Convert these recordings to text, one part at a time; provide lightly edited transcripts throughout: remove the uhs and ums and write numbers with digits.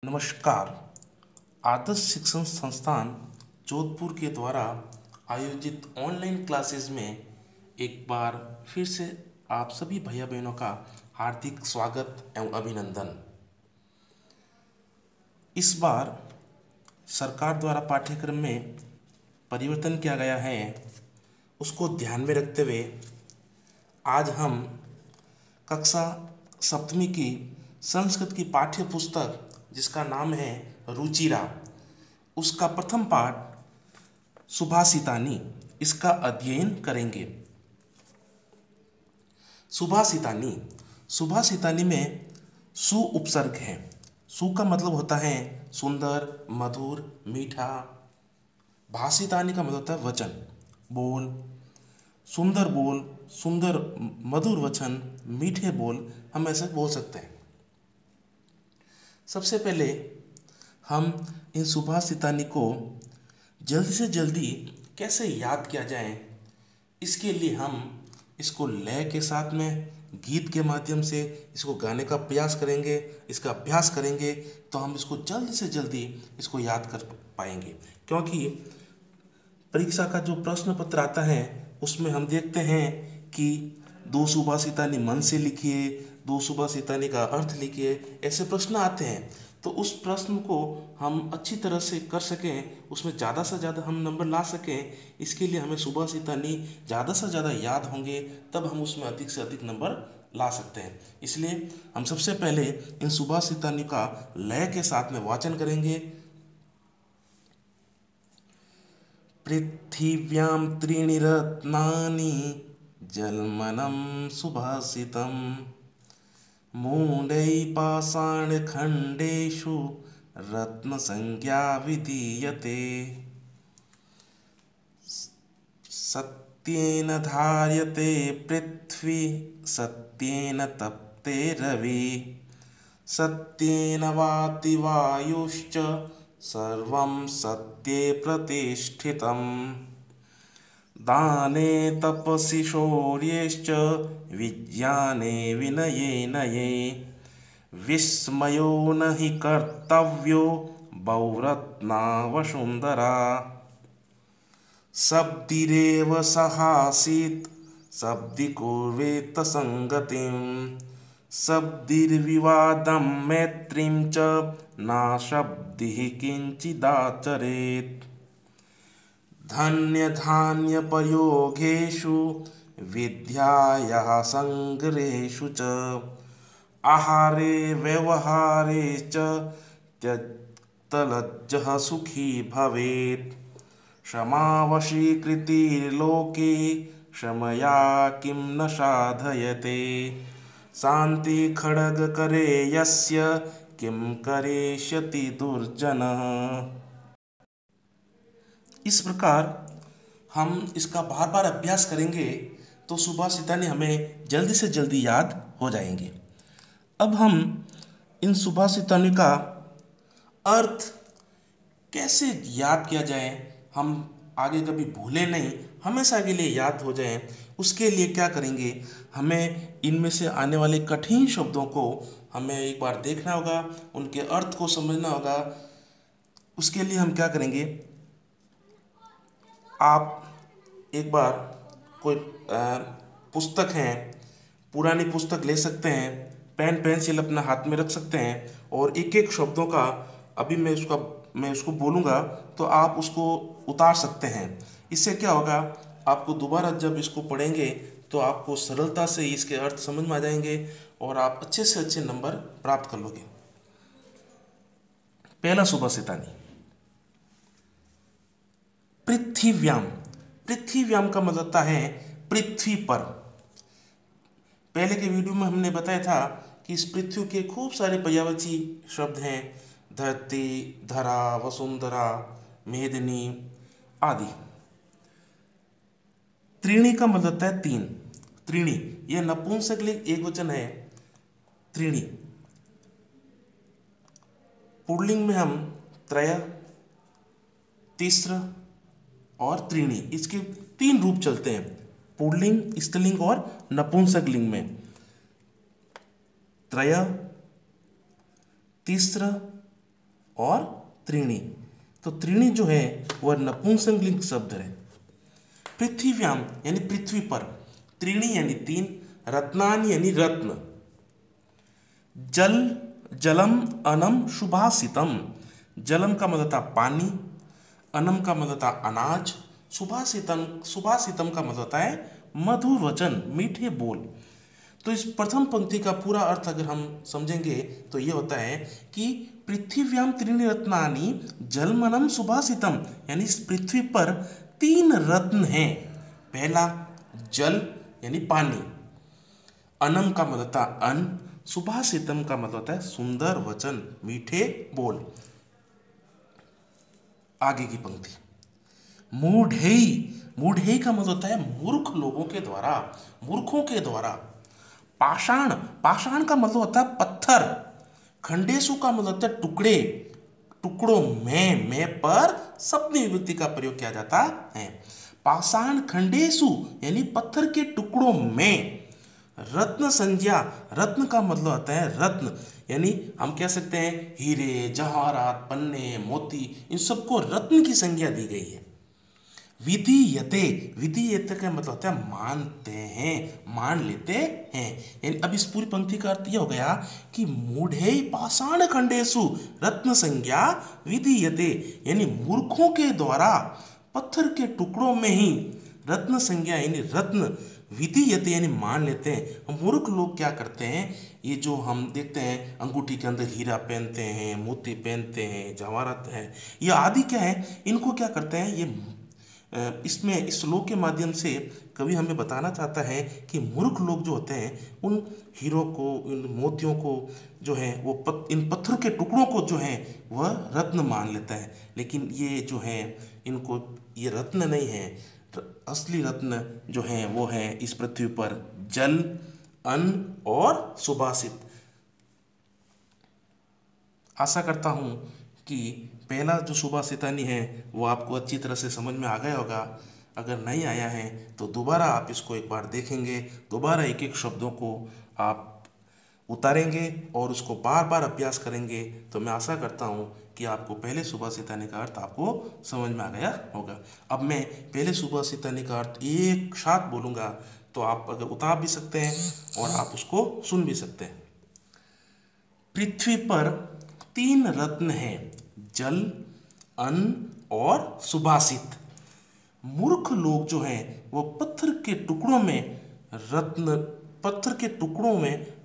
नमस्कार। आदर्श शिक्षण संस्थान जोधपुर के द्वारा आयोजित ऑनलाइन क्लासेस में एक बार फिर से आप सभी भैया बहनों का हार्दिक स्वागत एवं अभिनंदन। इस बार सरकार द्वारा पाठ्यक्रम में परिवर्तन किया गया है, उसको ध्यान में रखते हुए आज हम कक्षा सप्तमी की संस्कृत की पाठ्य पुस्तक जिसका नाम है रुचिरा, उसका प्रथम पाठ सुभाषितानी, इसका अध्ययन करेंगे। सुभाषितानी सुभाषितानी में सु उपसर्ग है। सु का मतलब होता है सुंदर, मधुर, मीठा। भाषितानी का मतलब होता है वचन, बोल, सुंदर मधुर वचन, मीठे बोल, हम ऐसे बोल सकते हैं। सबसे पहले हम इन सुभाषितानी को जल्दी से जल्दी कैसे याद किया जाए, इसके लिए हम इसको लय के साथ में गीत के माध्यम से इसको गाने का प्रयास करेंगे, इसका अभ्यास करेंगे, तो हम इसको जल्दी से जल्दी इसको याद कर पाएंगे। क्योंकि परीक्षा का जो प्रश्न पत्र आता है उसमें हम देखते हैं कि दो सुभाषितानी मन से लिखिए, दो सुभाषितानी का अर्थ लिखिए, ऐसे प्रश्न आते हैं। तो उस प्रश्न को हम अच्छी तरह से कर सकें, उसमें ज़्यादा से ज़्यादा हम नंबर ला सकें, इसके लिए हमें सुभाषितानी ज़्यादा से ज़्यादा याद होंगे, तब हम उसमें अधिक से अधिक नंबर ला सकते हैं। इसलिए हम सबसे पहले इन सुभाषितानी का लय के साथ में वाचन करेंगे। पृथिव्यां त्रीणि रत्नानि जलमलं सुभाषितं मूढैः पाषाणखण्डेषु रत्नसंज्ञा विधीयते। सत्येन धार्यते पृथ्वी, सत्येन तप्ते रवि, सत्येन वाति वायुश्च सर्वं सत्ये प्रतिष्ठितम्। दाने तपसि शौर्येश्च विज्ञाने विनयेन ये, विस्मयो न हि कर्तव्यो बहुरत्ना वसुंधरा। शब्दिरेव सहासीत् शब्दि कुर्वेत संगतिं, शब्दिर्विवादं मैत्रीं च नाशब्दिः किंचिदाचरेत्। धन्यधान्यप्रयोगेषु विद्यायाः संग्रहेषु च, आहारे व्यवहारे च त्यक्तलज्जः सुखी भवेत्। क्षमावशीकृतिर्लोके क्षमया किं न साधयते, शान्ति खड्गकरे यस्य किं करिष्यति दुर्जनः। इस प्रकार हम इसका बार बार अभ्यास करेंगे तो सुभाषितानी हमें जल्दी से जल्दी याद हो जाएंगे। अब हम इन सुभाषितानी का अर्थ कैसे याद किया जाए, हम आगे कभी भूले नहीं, हमेशा के लिए याद हो जाए, उसके लिए क्या करेंगे, हमें इनमें से आने वाले कठिन शब्दों को हमें एक बार देखना होगा, उनके अर्थ को समझना होगा। उसके लिए हम क्या करेंगे, आप एक बार कोई पुस्तक है, पुरानी पुस्तक ले सकते हैं, पेन पेंसिल अपना हाथ में रख सकते हैं और एक एक शब्दों का अभी मैं उसको बोलूँगा तो आप उसको उतार सकते हैं। इससे क्या होगा, आपको दोबारा जब इसको पढ़ेंगे तो आपको सरलता से इसके अर्थ समझ में आ जाएंगे और आप अच्छे से अच्छे नंबर प्राप्त कर लोगे। पहला सुभाषितानी, पृथिव्याम। पृथिव्याम का मतलब होता है पृथ्वी पर। पहले के वीडियो में हमने बताया था कि इस पृथ्वी के खूब सारे पर्यायवाची शब्द हैं, धरती, धरा, वसुंधरा, मेदिनी आदि। त्रीणी का मतलब होता है तीन। त्रीणी यह नपुंसकलिंग एकवचन है, त्रीणी। पुल्लिंग में हम त्रय, तिस्र और त्रीणी, इसके तीन रूप चलते हैं, पुल्लिंग, स्त्रीलिंग और नपुंसकलिंग में। त्रय, तिस्र और त्रीणि। तो त्रीणि जो है वह नपुंसकलिंग शब्द है। पृथ्वीव्याम यानी पृथ्वी पर, त्रीणि यानी तीन, रत्नानि यानी रत्न, जल जलम अनम सुभाषितम, जलम का मतलब था पानी, अनम का मतलब था अनाज, सुभाषितम सुभाषितम का मतलब होता है मधुर वचन, मीठे बोल। तो इस प्रथम पंक्ति का पूरा अर्थ अगर हम समझेंगे तो ये होता है कि पृथ्वीव्याम त्रीणि रत्नानि जलमनम सुभाषितम, यानी इस पृथ्वी पर तीन रत्न हैं। पहला जल यानी पानी, अनम का मतलब था अन्न, सुभाषितम का मतलब होता है सुंदर वचन, मीठे बोल। आगे की पंक्ति, मूढ़ेय, मूढ़ेय का मतलब होता है मूर्ख लोगों के द्वारा, मूर्खों के द्वारा। पाषाण, पाषाण का मतलब होता है पत्थर। खंडेशु का मतलब होता है टुकड़े, टुकड़ों में पर सप्तमी विभक्ति का प्रयोग किया जाता है। पाषाण खंडेशु यानी पत्थर के टुकड़ों में। रत्न संज्ञा, रत्न का मतलब होता है रत्न, यानी हम कह सकते हैं हीरे जवाहरात पन्ने मोती, इन सबको रत्न की संज्ञा दी गई है। विधीयते, विधीयते का मतलब होता है मानते हैं, मान लेते हैं। यानी अब इस पूरी पंक्ति का अर्थ यह हो गया कि मूढ़े पाषाण खंडेशु रत्न संज्ञा विधीयते, यानी मूर्खों के द्वारा पत्थर के टुकड़ों में ही रत्न संज्ञा यानी रत्न विधीयते यानी मान लेते हैं। मूर्ख लोग क्या करते हैं, ये जो हम देखते हैं अंगूठी के अंदर हीरा पहनते हैं, मोती पहनते हैं, जवाहरात है, ये आदि क्या है, इनको क्या करते हैं, ये इसमें इस श्लोक के माध्यम से कवि हमें बताना चाहता है कि मूर्ख लोग जो होते हैं उन हीरों को, इन मोतियों को जो है वो इन पत्थर के टुकड़ों को जो है वह रत्न मान लेता है। लेकिन ये जो है इनको ये रत्न नहीं है, असली रत्न जो है वो है इस पृथ्वी पर जल, अन्न और सुभाषित। आशा करता हूँ कि पहला जो सुभाषितानी है वो आपको अच्छी तरह से समझ में आ गया होगा। अगर नहीं आया है तो दोबारा आप इसको एक बार देखेंगे, दोबारा एक एक शब्दों को आप उतारेंगे और उसको बार बार अभ्यास करेंगे, तो मैं आशा करता हूँ कि आपको पहले सुभाषितानी का अर्थ आपको समझ में आ गया होगा। अब मैं पहले सुभाषितानी का अर्थ एक साथ बोलूँगा, तो आप अगर उतार भी सकते हैं और आप उसको सुन भी सकते हैं। पृथ्वी पर तीन रत्न हैं, जल, अन्न और सुभाषित। मूर्ख लोग जो हैं वो पत्थर के टुकड़ों में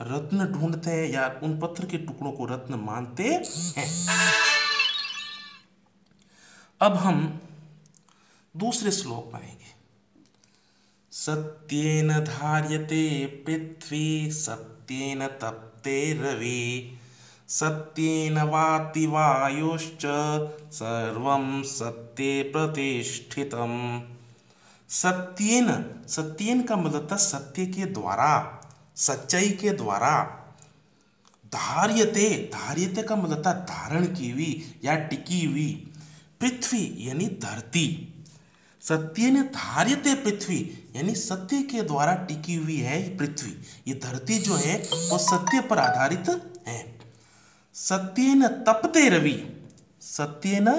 रत्न ढूंढते हैं या उन पत्थर के टुकड़ों को रत्न मानते हैं। अब हम दूसरे श्लोक पढ़ेंगे। सत्येन धार्यते पृथ्वी सत्येन तप्ते रवि सत्येन वाति वायुश्च सर्वं सत्ये प्रतिष्ठितम्। सत्येन, सत्येन का मतलब था सत्य के द्वारा, सच्चाई के द्वारा। धार्यते, धार्यते का मतलब था धारण की हुई या टिकी हुई। पृथ्वी यानी धरती, सत्येन धार्यते पृथ्वी यानी सत्य के द्वारा टिकी हुई है पृथ्वी। ये धरती जो है वो सत्य पर आधारित है। सत्येन तपते रवि, सत्येन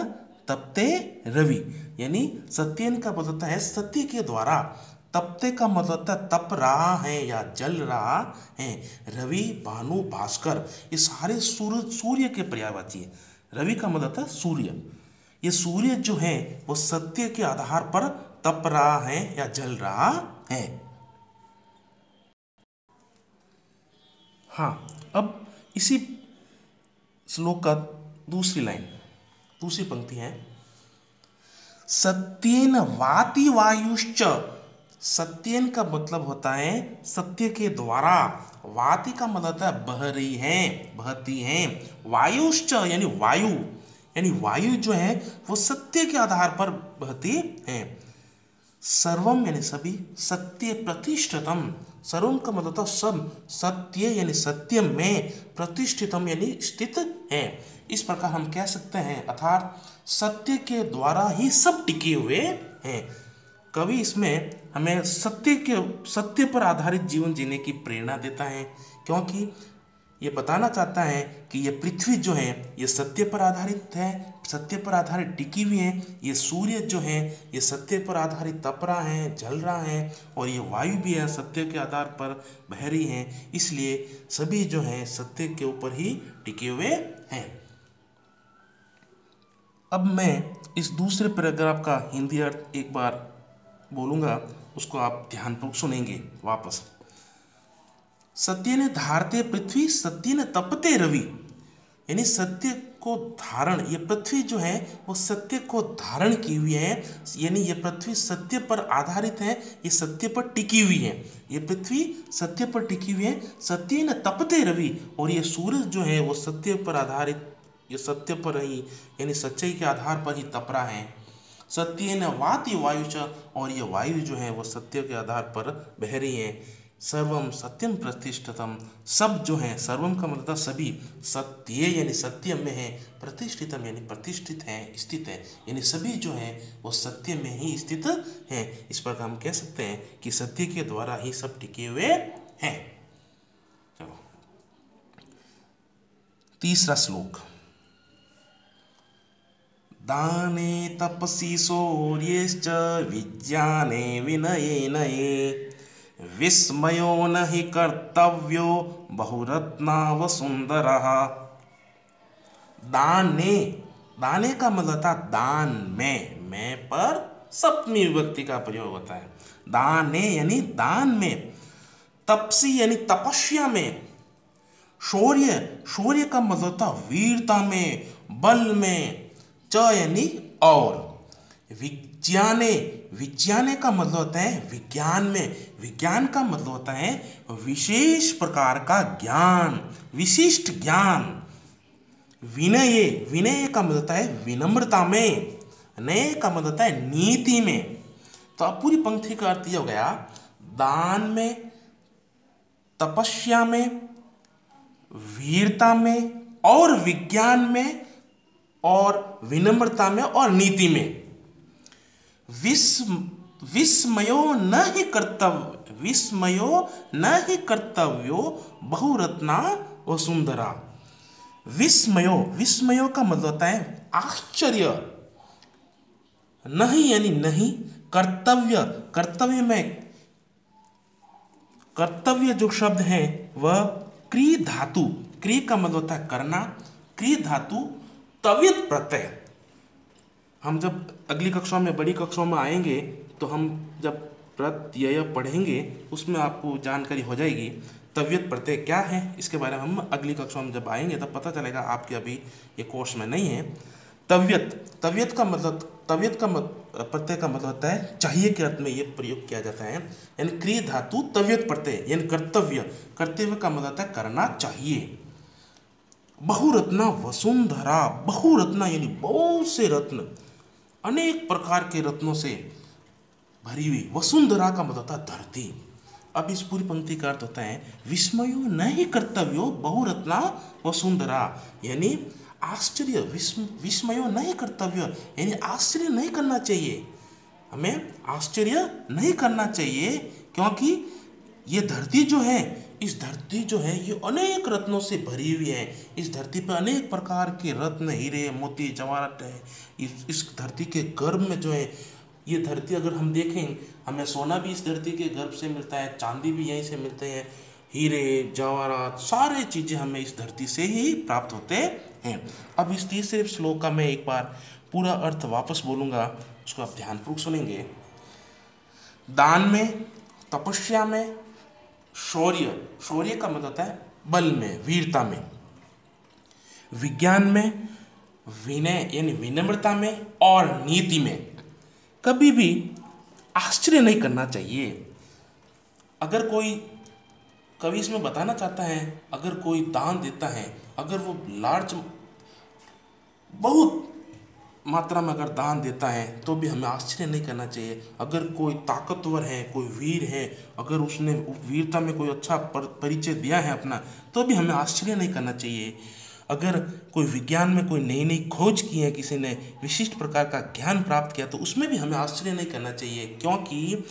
तपते रवि यानी सत्येन का मतलब है सत्य के द्वारा, तपते का मतलब तप रहा है या जल रहा है। रवि, भानु, भास्कर ये सारे सूर्य के पर्यायवाची है। रवि का मतलब था सूर्य, ये सूर्य जो है वो सत्य के आधार पर तप रहा है या जल रहा है। हाँ, अब इसी श्लोक का दूसरी लाइन, दूसरी पंक्ति है, सत्येन वाति वायुश्च। सत्येन का मतलब होता है सत्य के द्वारा, वाति का मतलब होता है बह रही है, बहती है। वायुश्च यानी वायु, यानी वायु जो है वो सत्य के आधार पर बहती है। सर्वम यानी सभी, सत्य प्रतिष्ठितम, सर्वम का मतलब था सब, सत्य यानी सत्य में, प्रतिष्ठितम यानी स्थित है। इस प्रकार हम कह सकते हैं अर्थात सत्य के द्वारा ही सब टिके हुए हैं। कवि इसमें हमें सत्य पर आधारित जीवन जीने की प्रेरणा देता है, क्योंकि ये बताना चाहता है कि ये पृथ्वी जो है ये सत्य पर आधारित है, सत्य पर आधारित टिकी हुई है। ये सूर्य जो है ये सत्य पर आधारित तप रहा है, जल रहा है, और ये वायु भी है सत्य के आधार पर बह रही है। इसलिए सभी जो है सत्य के ऊपर ही टिके हुए हैं। अब मैं इस दूसरे पैराग्राफ का हिंदी अर्थ एक बार बोलूँगा, उसको आप ध्यानपूर्वक सुनेंगे वापस। सत्य ने धारते पृथ्वी, सत्य ने तपते रवि, यानी सत्य को धारण, ये पृथ्वी जो है वो सत्य को धारण की हुई है, यानी ये पृथ्वी सत्य पर आधारित है, ये सत्य पर टिकी हुई है। ये पृथ्वी सत्य पर टिकी हुई है। सत्य न तपते रवि, और ये सूरज जो है वो सत्य पर आधारित, ये सत्य पर ही यानी सच्चाई के आधार पर ही तप रहा है। सत्य न वाति वायु, और ये वायु जो है वो सत्य के आधार पर बह रही है। सर्वम सत्यम प्रतिष्ठितम, सब जो है, सर्वम का मतलब सभी, सत्य यानी सत्य में है, प्रतिष्ठितम यानी प्रतिष्ठित है, स्थित है, यानी सभी जो है वो सत्य में ही स्थित है। इस प्रकार हम कह सकते हैं कि सत्य के द्वारा ही सब टिके हुए हैं। चलो तीसरा श्लोक। दाने तपसि शौर्यश्च विज्ञाने विनयेन ये, विस्मयो न हि कर्तव्यो बहुरत्नावसुंदरः। दाने, दाने का मतलब था दान में पर सप्तमी विभक्ति का प्रयोग होता है। दाने यानी दान में, तपसी यानी तपस्या में, शौर्य, शौर्य का मतलब था वीरता में, बल में, च यानी और, विज्ञाने, विज्ञाने का मतलब होता है विज्ञान में, विज्ञान का मतलब होता है विशेष प्रकार का ज्ञान, विशिष्ट ज्ञान। विनय, विनय का मतलब होता है विनम्रता में, नय का मतलब होता है नीति में। तो अब पूरी पंक्ति का अर्थ यह हो गया, दान में, तपस्या में, वीरता में और विज्ञान में और विनम्रता में और नीति में। विस्मयो न ही कर्तव्य, विस्मयो न ही कर्तव्यो बहुरत्ना वसुंधरा। विस्मयो, विस्मयो का मतलब होता है आश्चर्य, नहीं यानी नहीं, कर्तव्य, कर्तव्य में, कर्तव्य जो शब्द है वह क्री धातु, क्री का मतलब होता है करना, क्री धातु तव्यत प्रत्यय। हम जब अगली कक्षा में, बड़ी कक्षाओं में आएंगे तो हम जब प्रत्यय पढ़ेंगे उसमें आपको जानकारी हो जाएगी तव्यत प्रत्यय क्या है। इसके बारे में हम अगली कक्षा में जब आएंगे तब पता चलेगा, आपके अभी ये कोर्स में नहीं है। तव्यत, तव्यत का मतलब, तव्यत का प्रत्यय का मतलब होता है चाहिए के अर्थ में ये प्रयोग किया जाता है, यानी क्रिय धातु तव्यत प्रत्यय यानी कर्तव्य, कर्तव्य का मतलब होता है करना चाहिए। बहुरत्ना वसुंधरा, बहुरत्ना यानी बहुत से रत्न, अनेक प्रकार के रत्नों से भरी हुई। वसुंधरा का मतलब होता है धरती। अब इस पूरी पंक्ति का अर्थ होता है विस्मयो नहीं कर्तव्यो बहुरत्ना वसुंधरा, यानी आश्चर्य, विस्मयो नहीं कर्तव्य यानी आश्चर्य नहीं करना चाहिए, हमें आश्चर्य नहीं करना चाहिए, क्योंकि ये धरती जो है, इस धरती जो है ये अनेक रत्नों से भरी हुई है। इस धरती पर अनेक प्रकार के रत्न, हीरे, मोती, जवाहरात है। इस धरती के गर्भ में जो है, ये धरती अगर हम देखें, हमें सोना भी इस धरती के गर्भ से मिलता है, चांदी भी यहीं से मिलते हैं, हीरे, जवाहरात, सारे चीज़ें हमें इस धरती से ही प्राप्त होते हैं। अब इस तीसरे श्लोक का मैं एक बार पूरा अर्थ वापस बोलूँगा, उसको आप ध्यानपूर्वक सुनेंगे। दान में, तपस्या में, शौर्य, शौर्य का मतलब होता है बल में, वीरता में, विज्ञान में, विनय यानी विनम्रता में और नीति में कभी भी आश्चर्य नहीं करना चाहिए। अगर कोई, कवि इसमें बताना चाहता है, अगर कोई दान देता है, अगर वो लार्ज बहुत मात्रा में अगर दान देता है तो भी हमें आश्चर्य नहीं करना चाहिए। अगर कोई ताकतवर है, कोई वीर है, अगर उसने वीरता में कोई अच्छा परिचय दिया है अपना, तो भी हमें आश्चर्य नहीं करना चाहिए। अगर कोई विज्ञान में कोई नई नई खोज की है, किसी ने विशिष्ट प्रकार का ज्ञान प्राप्त किया, तो उसमें भी हमें आश्चर्य नहीं करना चाहिए, क्योंकि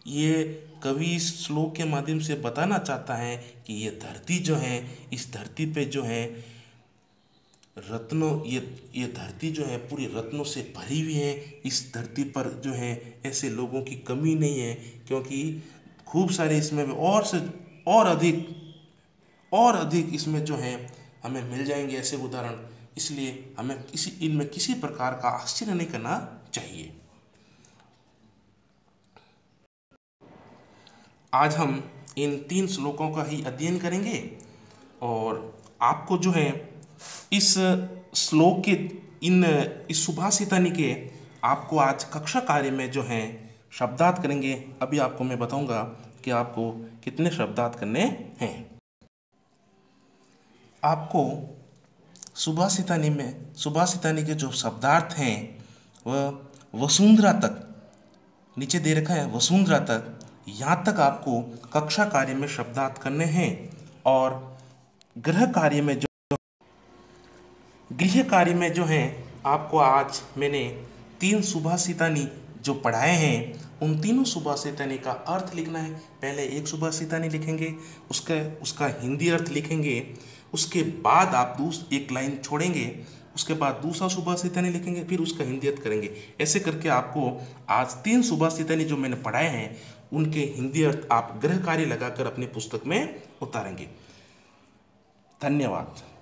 ये कवि इस श्लोक के माध्यम से बताना चाहता है कि ये धरती जो है, इस धरती पे जो है रत्नों, ये धरती जो है पूरी रत्नों से भरी हुई है। इस धरती पर जो है ऐसे लोगों की कमी नहीं है, क्योंकि खूब सारे इसमें और से और अधिक इसमें जो है हमें मिल जाएंगे ऐसे उदाहरण। इसलिए हमें इनमें किसी प्रकार का आश्चर्य नहीं करना चाहिए। आज हम इन 3 श्लोकों का ही अध्ययन करेंगे और आपको जो है इस श्लोक के इस सुभाषितानी के आपको आज कक्षा कार्य में जो है शब्दार्थ करेंगे। अभी आपको मैं बताऊंगा कि आपको कितने शब्दार्थ करने हैं। आपको सुभाषितानी के जो शब्दार्थ हैं वह वसुंधरा तक, नीचे दे रखा है वसुंधरा तक, यहाँ तक आपको कक्षा कार्य में शब्दार्थ करने हैं। और गृह कार्य में जो है आपको आज मैंने 3 सुभाषितानी जो पढ़ाए हैं, उन तीनों सुभाषितानी का अर्थ लिखना है। पहले एक सुभाषितानी लिखेंगे, उसका हिंदी अर्थ लिखेंगे, उसके बाद आप एक लाइन छोड़ेंगे, उसके बाद दूसरा सुभाषितानी लिखेंगे, फिर उसका हिंदी अर्थ करेंगे। ऐसे करके आपको आज 3 सुभाषितानी जो मैंने पढ़ाए हैं उनके हिंदी अर्थ आप गृह कार्य लगाकर अपनी पुस्तक में उतारेंगे। धन्यवाद।